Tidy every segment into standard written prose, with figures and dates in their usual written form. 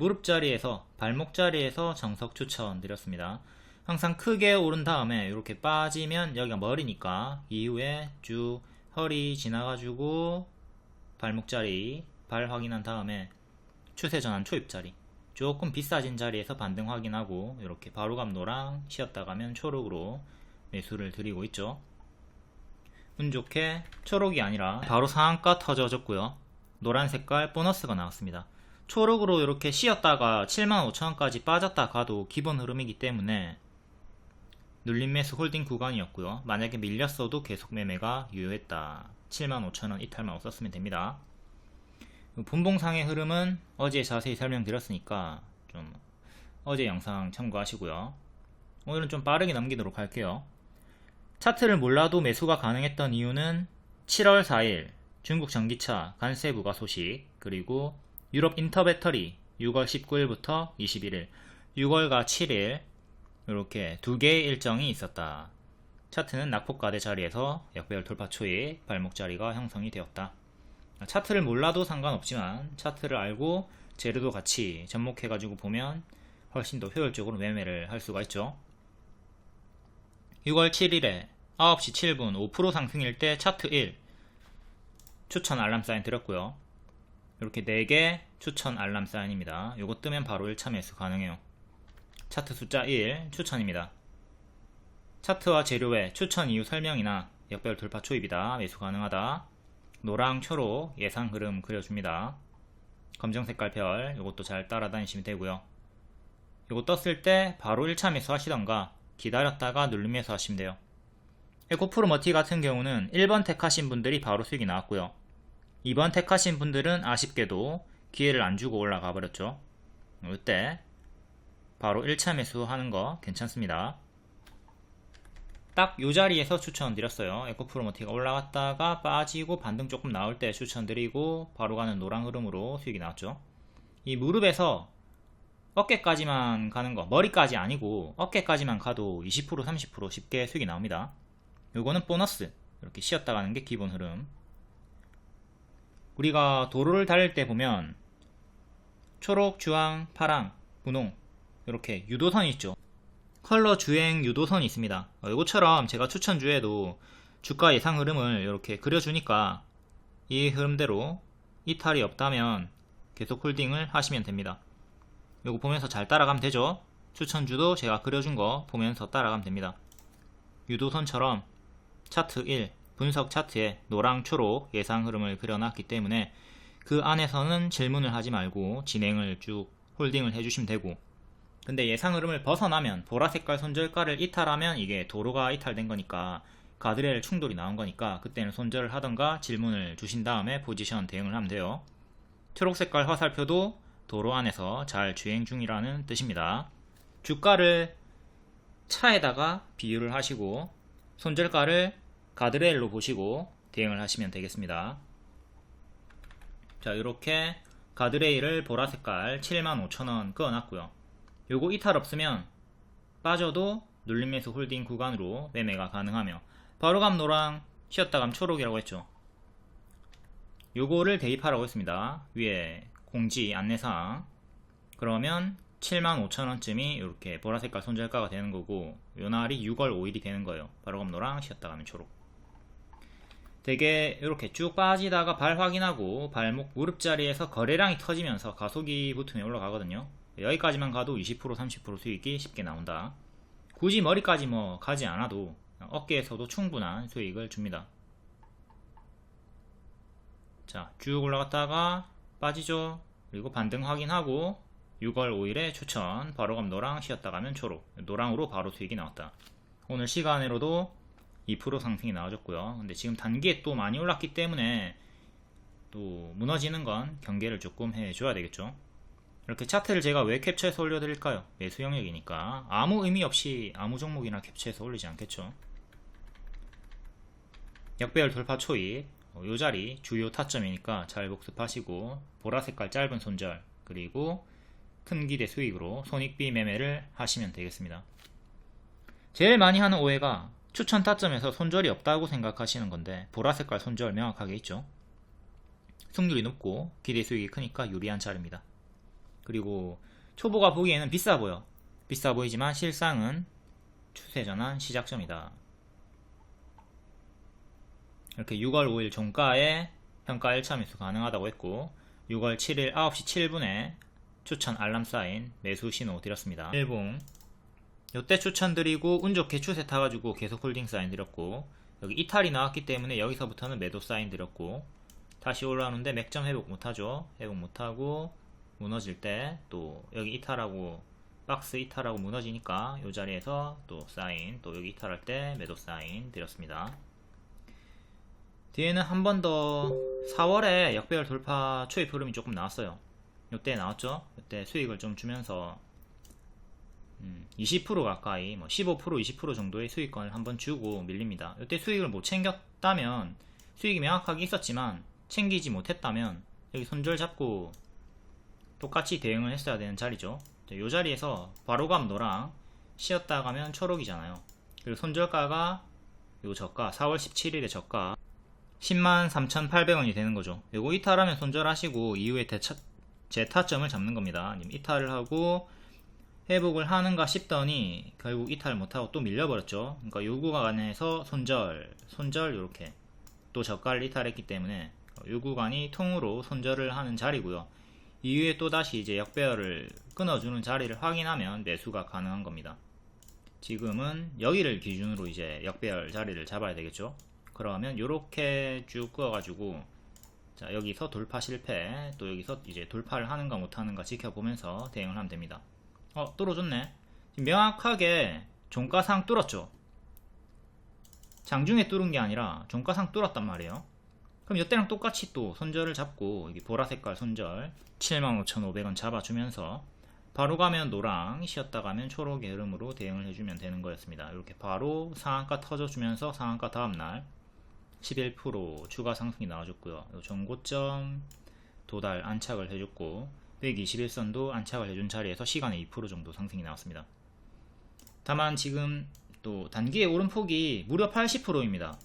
무릎 자리에서 발목 자리에서 정석 추천드렸습니다. 항상 크게 오른 다음에 이렇게 빠지면 여기가 머리니까 이후에 쭉 허리 지나가지고 발목 자리 발 확인한 다음에 추세 전환 초입 자리 조금 비싸진 자리에서 반등 확인하고 이렇게 바로감 노랑 쉬었다 가면 초록으로 매수를 드리고 있죠. 운 좋게 초록이 아니라 바로 상한가 터져졌고요. 노란 색깔 보너스가 나왔습니다. 초록으로 이렇게 쉬었다가 75,000원까지 빠졌다 가도 기본 흐름이기 때문에 눌림 매수 홀딩 구간이었고요. 만약에 밀렸어도 계속 매매가 유효했다. 75,000원 이탈만 없었으면 됩니다. 분봉상의 흐름은 어제 자세히 설명드렸으니까 좀 어제 영상 참고하시고요. 오늘은 좀 빠르게 넘기도록 할게요. 차트를 몰라도 매수가 가능했던 이유는 7월 4일 중국 전기차 관세 부과 소식, 그리고 유럽 인터배터리 6월 19일부터 21일, 6월과 7일 이렇게 두 개의 일정이 있었다. 차트는 낙폭가대 자리에서 역배열 돌파 초에 발목 자리가 형성이 되었다. 차트를 몰라도 상관없지만 차트를 알고 재료도 같이 접목해가지고 보면 훨씬 더 효율적으로 매매를 할 수가 있죠. 6월 7일에 9시 7분 5% 상승일 때 차트 1 추천 알람 사인 드렸고요. 이렇게 4개 추천 알람 사인입니다. 요거 뜨면 바로 1차 매수 가능해요. 차트 숫자 1 추천입니다. 차트와 재료의 추천 이유 설명이나 역별 돌파 초입이다. 매수 가능하다. 노랑 초록 예상 흐름 그려줍니다. 검정 색깔 별 요것도 잘 따라다니시면 되고요. 요거 떴을 때 바로 1차 매수 하시던가 기다렸다가 눌림 매수 하시면 돼요. 에코프로머티 같은 경우는 1번 택하신 분들이 바로 수익이 나왔고요. 2번 택하신 분들은 아쉽게도 기회를 안 주고 올라가 버렸죠. 이때 바로 1차 매수 하는 거 괜찮습니다. 딱 요 자리에서 추천드렸어요. 에코프로머티가 올라갔다가 빠지고 반등 조금 나올 때 추천드리고 바로 가는 노랑 흐름으로 수익이 나왔죠. 이 무릎에서 어깨까지만 가는 거, 머리까지 아니고 어깨까지만 가도 20% 30% 쉽게 수익이 나옵니다. 요거는 보너스, 이렇게 쉬었다 가는 게 기본 흐름. 우리가 도로를 달릴 때 보면 초록, 주황, 파랑, 분홍 이렇게 유도선이 있죠. 컬러 주행 유도선이 있습니다. 이것처럼 제가 추천주에도 주가 예상 흐름을 이렇게 그려주니까 이 흐름대로 이탈이 없다면 계속 홀딩을 하시면 됩니다. 이거 보면서 잘 따라가면 되죠. 추천주도 제가 그려준 거 보면서 따라가면 됩니다. 유도선처럼 차트 1 분석 차트에 노랑 초록 예상 흐름을 그려놨기 때문에 그 안에서는 질문을 하지 말고 진행을 쭉 홀딩을 해주시면 되고, 근데 예상 흐름을 벗어나면 보라색깔 손절가를 이탈하면 이게 도로가 이탈된 거니까 가드레일 충돌이 나온 거니까 그때는 손절을 하던가 질문을 주신 다음에 포지션 대응을 하면 돼요. 초록색깔 화살표도 도로 안에서 잘 주행 중이라는 뜻입니다. 주가를 차에다가 비유를 하시고 손절가를 가드레일로 보시고 대응을 하시면 되겠습니다. 자, 이렇게 가드레일을 보라색깔 75,000원 그어놨고요. 요거 이탈 없으면 빠져도 눌림 매수 홀딩 구간으로 매매가 가능하며, 바로감 노랑 쉬었다감 초록이라고 했죠. 요거를 대입하라고 했습니다. 위에 공지 안내사항. 그러면 75,000원쯤이 이렇게 보라색깔 손절가가 되는 거고, 요 날이 6월 5일이 되는 거예요. 바로감 노랑 쉬었다가면 초록. 되게 이렇게 쭉 빠지다가 발 확인하고 발목 무릎 자리에서 거래량이 터지면서 가속이 붙으면 올라가거든요. 여기까지만 가도 20% 30% 수익이 쉽게 나온다. 굳이 머리까지 뭐 가지 않아도 어깨에서도 충분한 수익을 줍니다. 자, 쭉 올라갔다가 빠지죠. 그리고 반등 확인하고 6월 5일에 추천 바로감 노랑 쉬었다 가면 초록, 노랑으로 바로 수익이 나왔다. 오늘 시간으로도 2% 상승이 나와줬고요. 근데 지금 단기에 또 많이 올랐기 때문에 또 무너지는 건 경계를 조금 해줘야 되겠죠. 이렇게 차트를 제가 왜 캡처해서 올려드릴까요? 매수 영역이니까 아무 의미 없이 아무 종목이나 캡처해서 올리지 않겠죠. 역배열 돌파 초입, 요 자리 주요 타점이니까 잘 복습하시고 보라색깔 짧은 손절, 그리고 큰 기대 수익으로 손익비 매매를 하시면 되겠습니다. 제일 많이 하는 오해가 추천 타점에서 손절이 없다고 생각하시는 건데, 보라색깔 손절 명확하게 있죠. 승률이 높고 기대 수익이 크니까 유리한 자리입니다. 그리고 초보가 보기에는 비싸 보여. 비싸 보이지만 실상은 추세 전환 시작점이다. 이렇게 6월 5일 종가에 평가 1차 매수 가능하다고 했고 6월 7일 9시 7분에 추천 알람 사인 매수 신호 드렸습니다. 일봉 요때 추천드리고 운 좋게 추세 타가지고 계속 홀딩 사인 드렸고 여기 이탈이 나왔기 때문에 여기서부터는 매도 사인 드렸고 다시 올라오는데 맥점 회복 못하죠. 회복 못하고 무너질 때 또 여기 이탈하고 박스 이탈하고 무너지니까 이 자리에서 또 사인, 또 여기 이탈할 때 매도 사인 드렸습니다. 뒤에는 한 번 더 4월에 역배열 돌파 초입 흐름이 조금 나왔어요. 이때 나왔죠. 이때 수익을 좀 주면서 20% 가까이 15% 20% 정도의 수익권을 한번 주고 밀립니다. 이때 수익을 못 챙겼다면 수익이 명확하게 있었지만 챙기지 못했다면 여기 손절 잡고 똑같이 대응을 했어야 되는 자리죠. 이 자리에서 바로감 노랑 쉬었다 가면 초록이잖아요. 그리고 손절가가 요 저가 4월 17일의 저가 103,800원이 되는 거죠. 요거 이탈하면 손절하시고 이후에 재타점을 잡는 겁니다. 이탈을 하고 회복을 하는가 싶더니 결국 이탈 못하고 또 밀려버렸죠. 그러니까 요 구간에서 손절 요렇게 또 저가를 이탈했기 때문에 요 구간이 통으로 손절을 하는 자리고요. 이후에 또다시 이제 역배열을 끊어주는 자리를 확인하면 매수가 가능한 겁니다. 지금은 여기를 기준으로 이제 역배열 자리를 잡아야 되겠죠. 그러면 요렇게 쭉 그어가지고 자 여기서 돌파 실패, 또 여기서 이제 돌파를 하는가 못하는가 지켜보면서 대응을 하면 됩니다. 뚫어줬네. 지금 명확하게 종가상 뚫었죠. 장중에 뚫은 게 아니라 종가상 뚫었단 말이에요. 그럼 이때랑 똑같이 또 손절을 잡고 여기 보라색깔 손절 75,500원 잡아주면서 바로 가면 노랑, 쉬었다 가면 초록의 흐름으로 대응을 해주면 되는 거였습니다. 이렇게 바로 상한가 터져주면서 상한가 다음날 11% 추가 상승이 나와줬고요. 전고점 도달 안착을 해줬고 121선도 안착을 해준 자리에서 시간에 2% 정도 상승이 나왔습니다. 다만 지금 또 단기의 오름폭이 무려 80%입니다.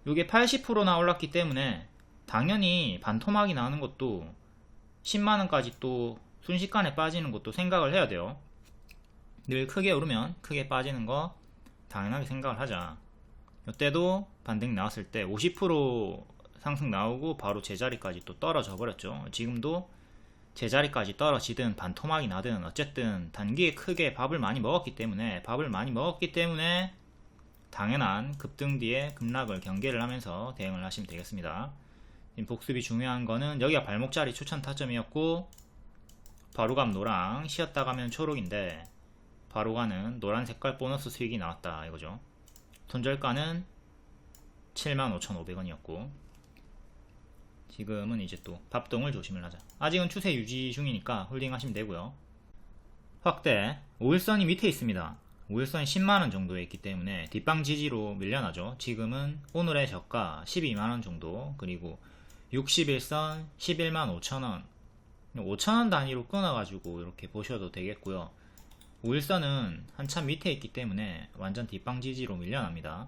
이게 80%나 올랐기 때문에 당연히 반토막이 나는 것도 10만원까지 또 순식간에 빠지는 것도 생각을 해야 돼요. 늘 크게 오르면 크게 빠지는 거 당연하게 생각을 하자. 이때도 반등 나왔을 때 50% 상승 나오고 바로 제자리까지 또 떨어져 버렸죠. 지금도 제자리까지 떨어지든 반토막이 나든 어쨌든 단기에 크게 밥을 많이 먹었기 때문에 당연한 급등 뒤에 급락을 경계를 하면서 대응을 하시면 되겠습니다. 복습이 중요한 거는 여기가 발목자리 추천 타점이었고 바로감 노랑, 쉬었다 가면 초록인데 바로가는 노란 색깔 보너스 수익이 나왔다 이거죠. 손절가는 75,500원이었고 지금은 이제 또 bab동을 조심을 하자. 아직은 추세 유지 중이니까 홀딩 하시면 되고요. 확대 5일선이 밑에 있습니다. 5일선이 10만원 정도에 있기 때문에 뒷방 지지로 밀려나죠. 지금은 오늘의 저가 12만원 정도, 그리고 60일선 11만 5천원 5천원 단위로 끊어가지고 이렇게 보셔도 되겠고요. 5일선은 한참 밑에 있기 때문에 완전 뒷방 지지로 밀려납니다.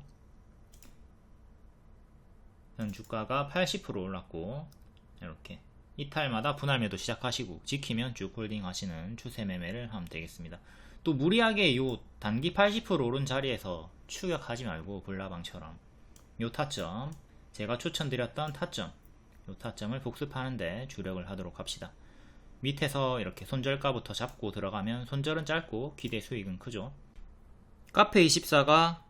현 주가가 80% 올랐고 이렇게 이탈마다 분할 매도 시작하시고 지키면 쭉 홀딩 하시는 추세 매매를 하면 되겠습니다. 또 무리하게 요 단기 80% 오른 자리에서 추격하지 말고 불나방처럼 요 타점, 제가 추천드렸던 타점, 요 타점을 복습하는데 주력을 하도록 합시다. 밑에서 이렇게 손절가부터 잡고 들어가면 손절은 짧고 기대 수익은 크죠. 카페24가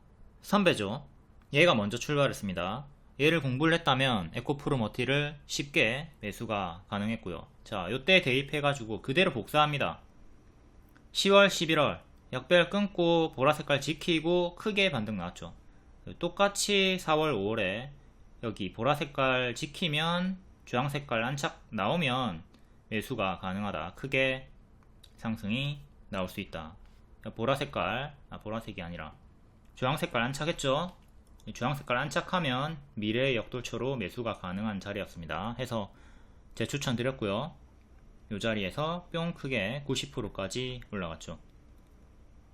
선배죠. 얘가 먼저 출발했습니다. 얘를 공부를 했다면 에코프로머티를 쉽게 매수가 가능했고요. 자, 요때 대입해가지고 그대로 복사합니다. 10월 11월 역배열 끊고 보라색깔 지키고 크게 반등 나왔죠. 똑같이 4월 5월에 여기 보라색깔 지키면 주황색깔 안착 나오면 매수가 가능하다. 크게 상승이 나올 수 있다. 보라색깔, 보라색이 아니라 주황색깔 안착했죠. 주황색깔 안착하면 미래의 역돌초로 매수가 가능한 자리였습니다. 해서 제 추천 드렸고요. 이 자리에서 뿅 크게 90%까지 올라갔죠.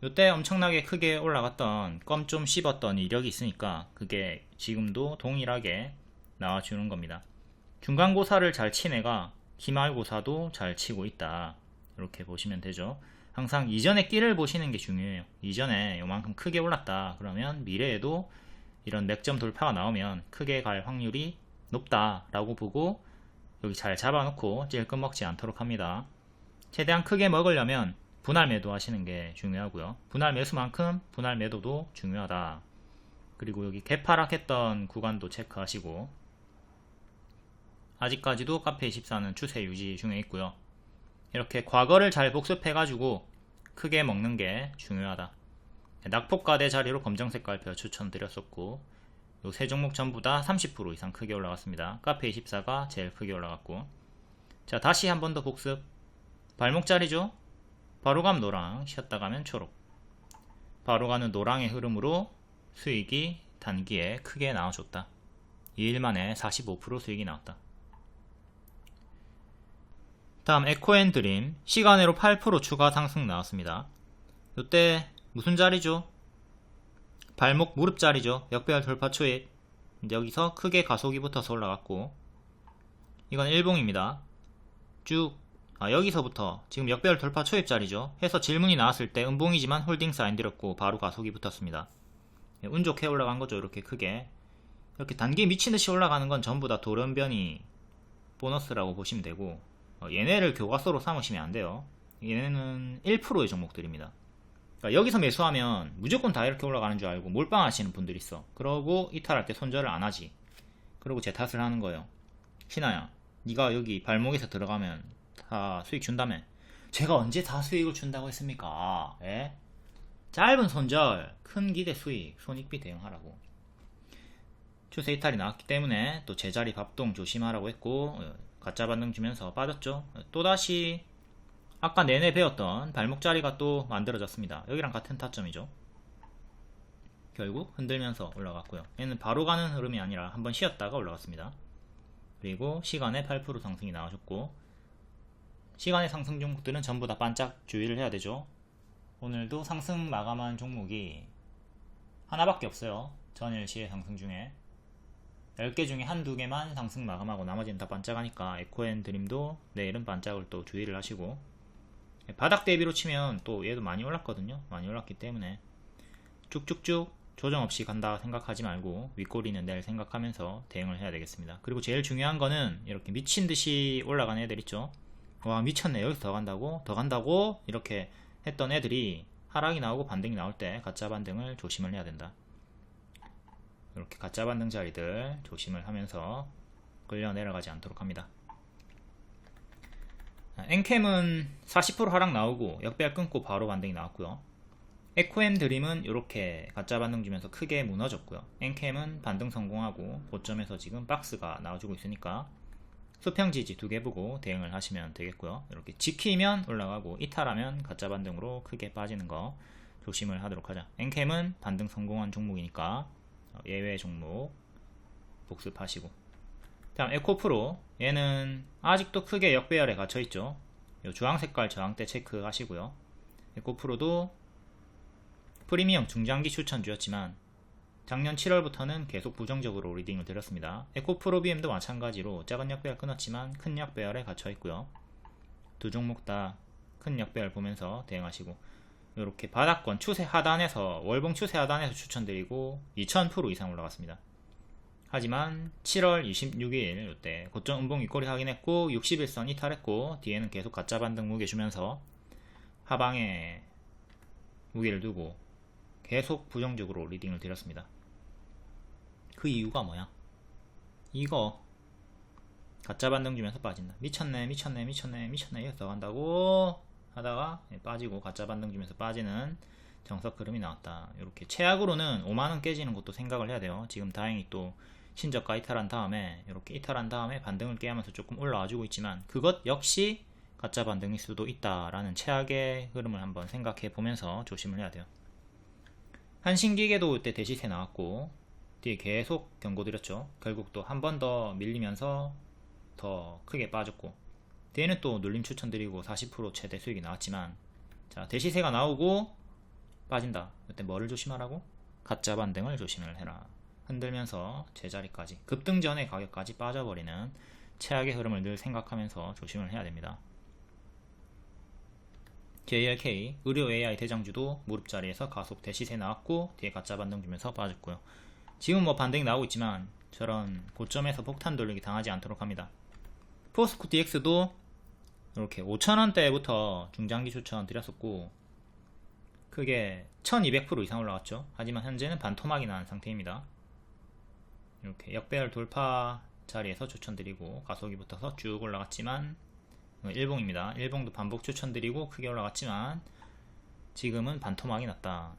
이때 엄청나게 크게 올라갔던 껌 좀 씹었던 이력이 있으니까 그게 지금도 동일하게 나와주는 겁니다. 중간고사를 잘 친 애가 기말고사도 잘 치고 있다. 이렇게 보시면 되죠. 항상 이전의 끼를 보시는 게 중요해요. 이전에 요만큼 크게 올랐다 그러면 미래에도 이런 맥점 돌파가 나오면 크게 갈 확률이 높다 라고 보고 여기 잘 잡아놓고 찔끔 먹지 않도록 합니다. 최대한 크게 먹으려면 분할 매도 하시는 게 중요하고요. 분할 매수만큼 분할 매도도 중요하다. 그리고 여기 개파락했던 구간도 체크하시고, 아직까지도 카페24는 추세 유지 중에 있고요. 이렇게 과거를 잘 복습해가지고 크게 먹는 게 중요하다. 낙폭과대 자리로 검정 색깔표 추천드렸었고, 요 세 종목 전부 다 30% 이상 크게 올라갔습니다. 카페24가 제일 크게 올라갔고, 자 다시 한 번 더 복습. 발목 자리죠. 바로 가면 노랑, 쉬었다 가면 초록. 바로 가는 노랑의 흐름으로 수익이 단기에 크게 나와줬다. 2일 만에 45% 수익이 나왔다. 다음 에코앤드림 시간으로 8% 추가 상승 나왔습니다. 이때 무슨 자리죠? 발목 무릎 자리죠. 역배열 돌파 초입. 여기서 크게 가속이 붙어서 올라갔고, 이건 일봉입니다. 쭉 여기서부터 지금 역배열 돌파 초입 자리죠. 해서 질문이 나왔을 때 음봉이지만 홀딩 사인 드렸고 바로 가속이 붙었습니다. 운 좋게 올라간 거죠. 이렇게 크게 이렇게 단기에 미친듯이 올라가는 건 전부 다 돌연변이 보너스라고 보시면 되고, 얘네를 교과서로 삼으시면 안 돼요. 얘네는 1%의 종목들입니다. 그러니까 여기서 매수하면 무조건 다 이렇게 올라가는 줄 알고 몰빵하시는 분들이 있어. 그러고 이탈할 때 손절을 안 하지. 그러고 제 탓을 하는 거예요. 신아야, 네가 여기 발목에서 들어가면 다 수익 준다며. 제가 언제 다 수익을 준다고 했습니까? 예? 짧은 손절, 큰 기대 수익, 손익비 대응하라고. 추세 이탈이 나왔기 때문에 또 제자리 bab동 조심하라고 했고, 가짜 반등 주면서 빠졌죠. 또다시 아까 내내 배웠던 발목 자리가 또 만들어졌습니다. 여기랑 같은 타점이죠. 결국 흔들면서 올라갔고요. 얘는 바로 가는 흐름이 아니라 한번 쉬었다가 올라갔습니다. 그리고 시간에 8% 상승이 나와줬고, 시간의 상승 종목들은 전부 다 반짝 주의를 해야 되죠. 오늘도 상승 마감한 종목이 하나밖에 없어요. 전일 시의 상승 중에 10개 중에 한두 개만 상승 마감하고 나머지는 다 반짝하니까 에코앤드림도 내일은 반짝을 또 주의를 하시고, 바닥 대비로 치면 또 얘도 많이 올랐거든요. 많이 올랐기 때문에 쭉쭉쭉 조정 없이 간다 생각하지 말고 윗꼬리는 낼 생각하면서 대응을 해야 되겠습니다. 그리고 제일 중요한 거는 이렇게 미친듯이 올라가는 애들 있죠. 와 미쳤네, 여기서 더 간다고 이렇게 했던 애들이 하락이 나오고 반등이 나올 때 가짜 반등을 조심을 해야 된다. 이렇게 가짜 반등 자리들 조심을 하면서 끌려 내려가지 않도록 합니다. 엔캠은 40% 하락 나오고 역배열 끊고 바로 반등이 나왔고요. 에코앤드림은 이렇게 가짜 반등 주면서 크게 무너졌고요. 엔캠은 반등 성공하고 고점에서 지금 박스가 나와주고 있으니까 수평 지지 두 개 보고 대응을 하시면 되겠고요. 이렇게 지키면 올라가고 이탈하면 가짜 반등으로 크게 빠지는 거 조심을 하도록 하자. 엔캠은 반등 성공한 종목이니까 예외 종목 복습하시고, 다음 에코프로, 얘는 아직도 크게 역배열에 갇혀있죠. 주황색깔 저항대 체크하시고요. 에코프로도 프리미엄 중장기 추천주였지만 작년 7월부터는 계속 부정적으로 리딩을 드렸습니다. 에코프로비엠도 마찬가지로 작은 역배열 끊었지만 큰 역배열에 갇혀있고요. 두 종목 다 큰 역배열 보면서 대응하시고, 이렇게 바닥권 추세 하단에서 월봉 추세 하단에서 추천드리고 2000% 이상 올라갔습니다. 하지만 7월 26일 이때 고점 음봉 윗꼬리 확인했고 61선 이탈했고, 뒤에는 계속 가짜 반등 무게 주면서 하방에 무게를 두고 계속 부정적으로 리딩을 드렸습니다. 그 이유가 뭐야? 이거 가짜 반등 주면서 빠진다. 미쳤네 여기서 간다고 하다가 빠지고 가짜 반등 주면서 빠지는 정석 흐름이 나왔다. 이렇게 최악으로는 5만원 깨지는 것도 생각을 해야 돼요. 지금 다행히 또 신저가 이탈한 다음에 이렇게 이탈한 다음에 반등을 깨하면서 조금 올라와 주고 있지만 그것 역시 가짜 반등일 수도 있다라는 최악의 흐름을 한번 생각해 보면서 조심을 해야 돼요. 한신기계도 이때 대시세 나왔고 뒤에 계속 경고 드렸죠. 결국 또 한 번 더 밀리면서 더 크게 빠졌고, 뒤에는 또 눌림 추천드리고 40% 최대 수익이 나왔지만, 자 대시세가 나오고 빠진다. 이때 뭐를 조심하라고? 가짜 반등을 조심을 해라. 흔들면서 제자리까지 급등 전에 가격까지 빠져버리는 최악의 흐름을 늘 생각하면서 조심을 해야 됩니다. JLK 의료 AI 대장주도 무릎 자리에서 가속 대시세 나왔고 뒤에 가짜 반등 주면서 빠졌고요. 지금 뭐 반등이 나오고 있지만 저런 고점에서 폭탄 돌리기 당하지 않도록 합니다. 포스코 DX도 이렇게 5,000원대부터 중장기 추천 드렸었고 크게 1200% 이상 올라갔죠. 하지만 현재는 반토막이 난 상태입니다. 이렇게 역배열 돌파 자리에서 추천드리고 가속이 붙어서 쭉 올라갔지만 일봉입니다. 일봉도 반복 추천드리고 크게 올라갔지만 지금은 반토막이 났다.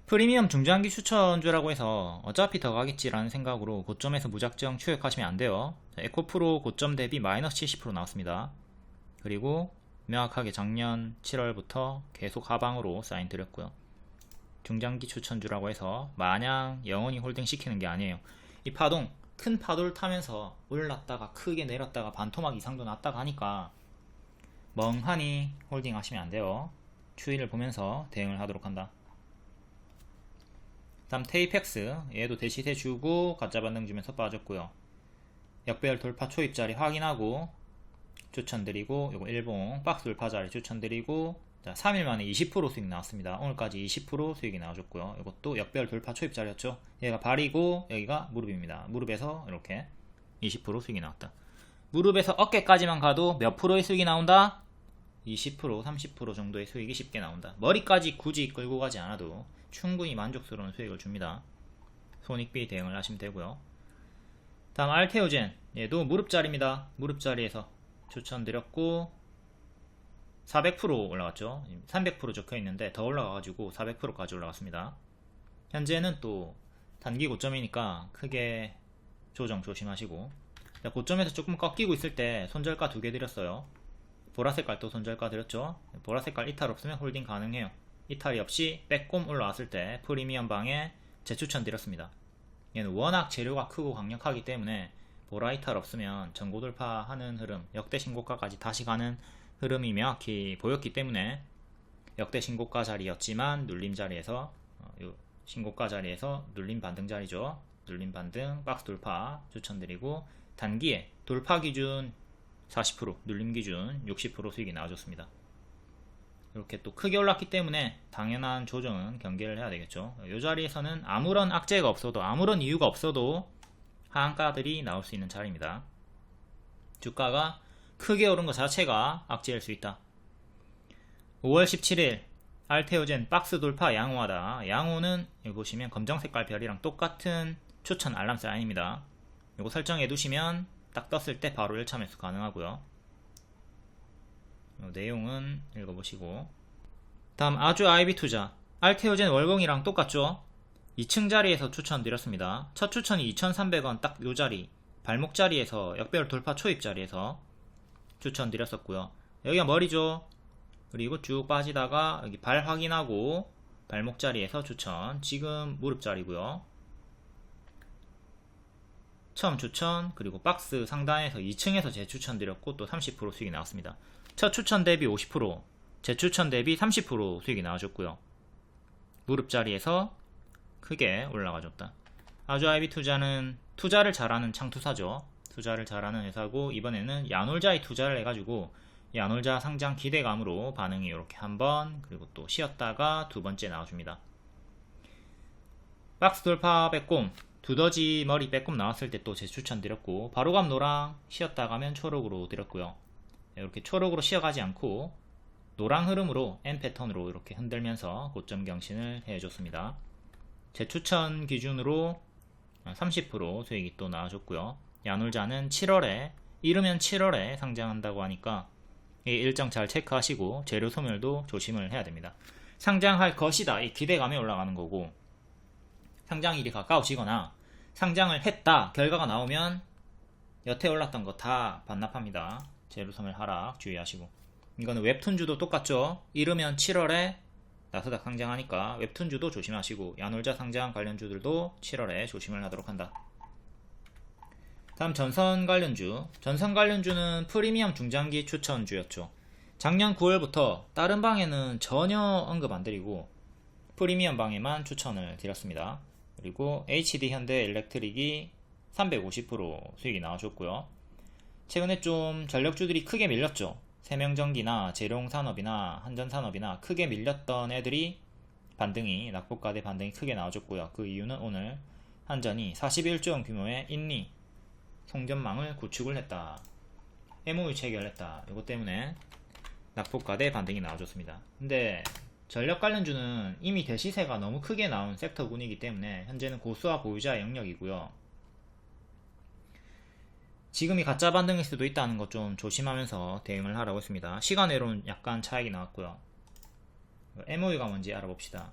프리미엄 중장기 추천주라고 해서 어차피 더 가겠지라는 생각으로 고점에서 무작정 추격하시면 안 돼요. 에코프로 고점 대비 마이너스 70% 나왔습니다. 그리고 명확하게 작년 7월부터 계속 하방으로 사인 드렸고요. 중장기 추천주라고 해서 마냥 영원히 홀딩 시키는 게 아니에요. 이 파동 큰 파도를 타면서 올랐다가 크게 내렸다가 반토막 이상도 났다가 하니까 멍하니 홀딩 하시면 안 돼요. 추이를 보면서 대응을 하도록 한다. 다음 테이펙스, 얘도 대시세 주고 가짜 반등 주면서 빠졌고요. 역배열 돌파 초입자리 확인하고 추천드리고, 요거 일봉 박스 돌파 자리 추천드리고, 자 3일 만에 20% 수익 나왔습니다. 오늘까지 20% 수익이 나와줬고요. 이것도 역배열 돌파 초입자리였죠. 얘가 발이고 여기가 무릎입니다. 무릎에서 이렇게 20% 수익이 나왔다. 무릎에서 어깨까지만 가도 몇 프로의 수익이 나온다? 20%, 30% 정도의 수익이 쉽게 나온다. 머리까지 굳이 끌고 가지 않아도 충분히 만족스러운 수익을 줍니다. 손익비 대응을 하시면 되고요. 다음 알테오젠, 얘도 무릎자리입니다. 무릎자리에서 추천드렸고 400% 올라갔죠. 300% 적혀있는데 더 올라가가지고 400%까지 올라갔습니다. 현재는 또 단기 고점이니까 크게 조정 조심하시고, 고점에서 조금 꺾이고 있을 때 손절가 2개 드렸어요. 보라색깔도 손절가 드렸죠. 보라색깔 이탈 없으면 홀딩 가능해요. 이탈이 없이 빼꼼 올라왔을 때 프리미엄 방에 재추천 드렸습니다. 얘는 워낙 재료가 크고 강력하기 때문에 보라 이탈 없으면 전고 돌파하는 흐름, 역대 신고가까지 다시 가는 흐름이 명확히 보였기 때문에 역대 신고가 자리였지만 눌림 자리에서 요 신고가 자리에서 눌림 반등 자리죠. 눌림 반등 박스 돌파 추천드리고, 단기에 돌파 기준 40%, 눌림 기준 60% 수익이 나와줬습니다. 이렇게 또 크게 올랐기 때문에 당연한 조정은 경계를 해야 되겠죠. 이 자리에서는 아무런 악재가 없어도, 아무런 이유가 없어도 하한가들이 나올 수 있는 자리입니다. 주가가 크게 오른 것 자체가 악재일 수 있다. 5월 17일 알테오젠 박스 돌파 양호하다. 양호는 여기 보시면 검정색깔 별이랑 똑같은 추천 알람 사인입니다. 이거 설정해 두시면 딱 떴을 때 바로 1차 매수 가능하고요. 내용은 읽어보시고, 다음 아주 아이비 투자, 알테오젠 월봉이랑 똑같죠. 2층 자리에서 추천드렸습니다. 첫 추천이 2,300원 딱 요 자리, 발목 자리에서 역배열 돌파 초입 자리에서 추천드렸었고요. 여기가 머리죠. 그리고 쭉 빠지다가 여기 발 확인하고 발목 자리에서 추천, 지금 무릎 자리고요. 처음 추천, 그리고 박스 상단에서 2층에서 재추천 드렸고 또 30% 수익이 나왔습니다. 첫 추천 대비 50%, 재추천 대비 30% 수익이 나와줬고요. 무릎 자리에서 크게 올라가줬다. 아주 아이비 투자는 투자를 잘하는 창투사죠. 투자를 잘하는 회사고, 이번에는 야놀자에 투자를 해가지고 야놀자 상장 기대감으로 반응이 이렇게 한번, 그리고 또 쉬었다가 두 번째 나와줍니다. 박스 돌파 빼꼼, 두더지 머리 빼꼼 나왔을 때 또 재추천 드렸고, 바로감 노랑 쉬었다 가면 초록으로 드렸고요. 이렇게 초록으로 쉬어가지 않고 노랑 흐름으로 N 패턴으로 이렇게 흔들면서 고점 경신을 해줬습니다. 재추천 기준으로 30% 수익이 또 나와줬고요. 야놀자는 7월에, 이르면 7월에 상장한다고 하니까 이 일정 잘 체크하시고 재료 소멸도 조심을 해야 됩니다. 상장할 것이다, 이 기대감에 올라가는 거고, 상장일이 가까우시거나 상장을 했다 결과가 나오면 여태 올랐던 거 다 반납합니다. 재료 소멸 하락 주의하시고, 이거는 웹툰주도 똑같죠. 이르면 7월에 나스닥 상장하니까 웹툰주도 조심하시고, 야놀자 상장 관련주들도 7월에 조심을 하도록 한다. 다음 전선 관련주. 전선 관련주는 프리미엄 중장기 추천주였죠. 작년 9월부터 다른 방에는 전혀 언급 안 드리고 프리미엄 방에만 추천을 드렸습니다. 그리고 HD 현대 일렉트릭이 350% 수익이 나와줬고요. 최근에 좀 전력주들이 크게 밀렸죠. 세명전기나 재룡산업이나 한전산업이나 크게 밀렸던 애들이 낙폭과대 반등이 크게 나와줬고요. 그 이유는 오늘 한전이 41조 원 규모의 인리 송전망을 구축을 했다. MOU 체결했다. 이것 때문에 낙폭과대 반등이 나와줬습니다. 근데 전력 관련주는 이미 대시세가 너무 크게 나온 섹터군이기 때문에 현재는 고수와 보유자의 영역이고요. 지금이 가짜 반등일 수도 있다는 것 좀 조심하면서 대응을 하라고 했습니다. 시간외로는 약간 차익이 나왔고요. MOU가 뭔지 알아봅시다.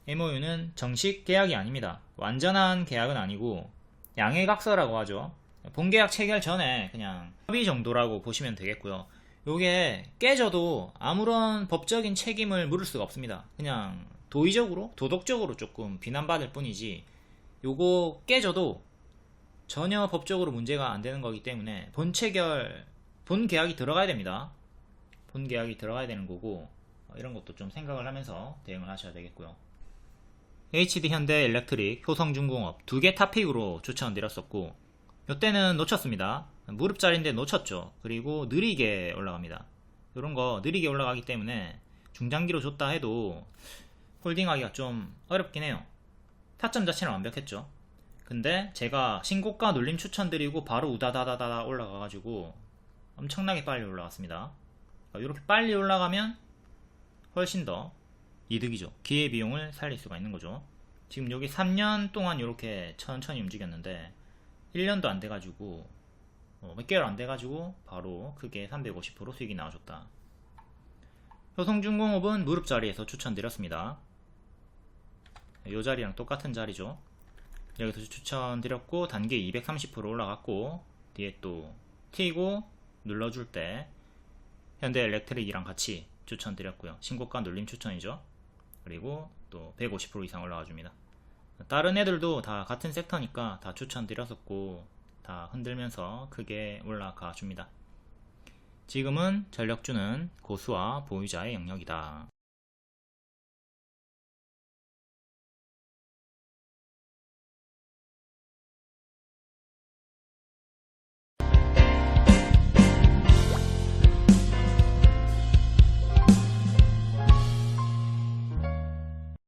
MOU는 정식 계약이 아닙니다. 완전한 계약은 아니고 양해각서라고 하죠. 본계약 체결 전에 그냥 협의 정도라고 보시면 되겠고요. 요게 깨져도 아무런 법적인 책임을 물을 수가 없습니다. 그냥 도의적으로, 도덕적으로 조금 비난받을 뿐이지 요거 깨져도 전혀 법적으로 문제가 안 되는 거기 때문에 본 계약이 들어가야 됩니다. 본 계약이 들어가야 되는 거고 이런 것도 좀 생각을 하면서 대응을 하셔야 되겠고요. HD 현대 일렉트릭, 효성중공업 두 개 탑픽으로 추천드렸었고 이때는 놓쳤습니다. 무릎자리인데 놓쳤죠. 그리고 느리게 올라갑니다. 이런 거 느리게 올라가기 때문에 중장기로 줬다 해도 홀딩하기가 좀 어렵긴 해요. 타점 자체는 완벽했죠. 근데 제가 신고가 눌림 추천드리고 바로 우다다다다 올라가가지고 엄청나게 빨리 올라갔습니다. 이렇게 빨리 올라가면 훨씬 더 이득이죠. 기회비용을 살릴 수가 있는 거죠. 지금 여기 3년 동안 이렇게 천천히 움직였는데 1년도 안 돼가지고 몇 개월 안 돼가지고 바로 크게 350% 수익이 나와줬다. 효성중공업은 무릎 자리에서 추천드렸습니다. 이 자리랑 똑같은 자리죠. 여기서 추천드렸고 단계 230% 올라갔고 뒤에 또 튀고 눌러줄 때 현대엘렉트릭이랑 같이 추천드렸고요. 신고가 눌림 추천이죠. 그리고 또 150% 이상 올라가 줍니다. 다른 애들도 다 같은 섹터니까 다 추천드렸었고 다 흔들면서 크게 올라가 줍니다. 지금은 전력주는 고수와 보유자의 영역이다.